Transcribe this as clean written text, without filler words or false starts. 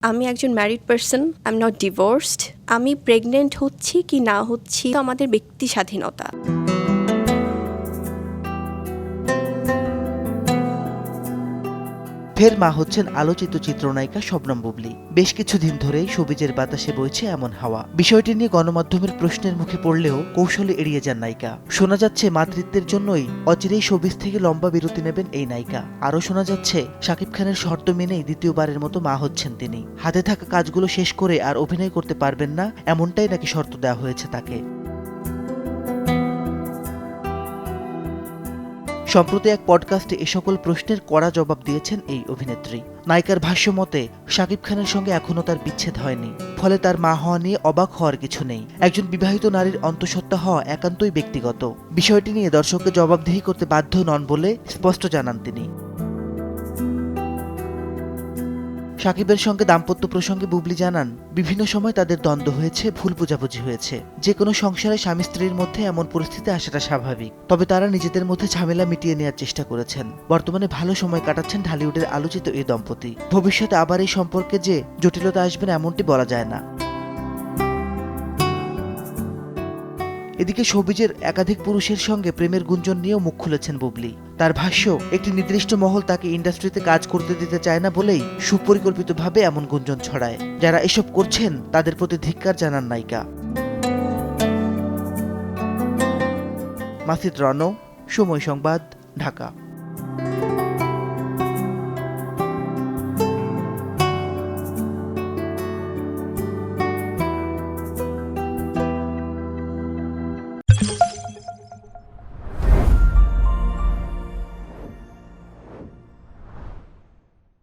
আমি একজন married person, I am not divorced. আমি প্রেগনেন্ট হচ্ছি কি না হচ্ছি আমাদের ব্যক্তি স্বাধীনতা। ফের মা হচ্ছেন আলোচিত চিত্রনায়িকা শবনম বুবলী। বেশ কিছুদিন ধরেই শোবিজের বাতাসে বইছে এমন হাওয়া। বিষয়টি নিয়ে গণমাধ্যমের প্রশ্নের মুখে পড়লেও কৌশলে এড়িয়ে যান নায়িকা। শোনা যাচ্ছে মাতৃত্বের জন্যই অচিরেই শোবিজ থেকে লম্বা বিরতি নেবেন এই নায়িকা। আরও শোনা যাচ্ছে শাকিব খানের শর্ত মেনেই দ্বিতীয়বারের মতো মা হচ্ছেন তিনি। হাতে থাকা কাজগুলো শেষ করে আর অভিনয় করতে পারবেন না, এমনটাই নাকি শর্ত দেওয়া হয়েছে তাকে। সম্প্রতি এক পডকাস্টে এ সকল প্রশ্নের কড়া জবাব দিয়েছেন এই অভিনেত্রী। নায়িকার ভাষ্য মতে, শাকিব খানের সঙ্গে এখনও তার বিচ্ছেদ হয়নি, ফলে তার মা হওয়া নিয়ে অবাক হওয়ার কিছু নেই। একজন বিবাহিত নারীর অন্তঃসত্ত্বা হওয়া একান্তই ব্যক্তিগত। বিষয়টি নিয়ে দর্শককে জবাবদিহি করতে বাধ্য নন বলে স্পষ্ট জানান তিনি। শাকিবের সঙ্গে দাম্পত্য প্রসঙ্গে বুবলী জানান, বিভিন্ন সময় তাদের দ্বন্দ্ব হয়েছে, ভুল বোঝাবুঝি হয়েছে। যে কোনো সংসারে স্বামী স্ত্রীর মধ্যে এমন পরিস্থিতি আসাটা স্বাভাবিক। তবে তারা নিজেদের মধ্যে ঝামেলা মিটিয়ে নেওয়ার চেষ্টা করেছেন। বর্তমানে ভালো সময় কাটাচ্ছেন ঢালিউডের আলোচিত এই দম্পতি। ভবিষ্যতে আবার এই সম্পর্কে যে জটিলতা আসবে না এমনটি বলা যায় না। এদিকে শোবিজের একাধিক পুরুষের সঙ্গে প্রেমের গুঞ্জন নিয়েও মুখ খুলেছেন বুবলী। তার ভাষ্য, একটি নির্দিষ্ট মহল তাকে ইন্ডাস্ট্রিতে কাজ করতে দিতে চায় না বলেই সুপরিকল্পিতভাবে এমন গুঞ্জন ছড়ায়। যারা এসব করছেন তাদের প্রতি ধিক্কার জানান নায়িকা। মাসিদ রনো, সময় সংবাদ, ঢাকা।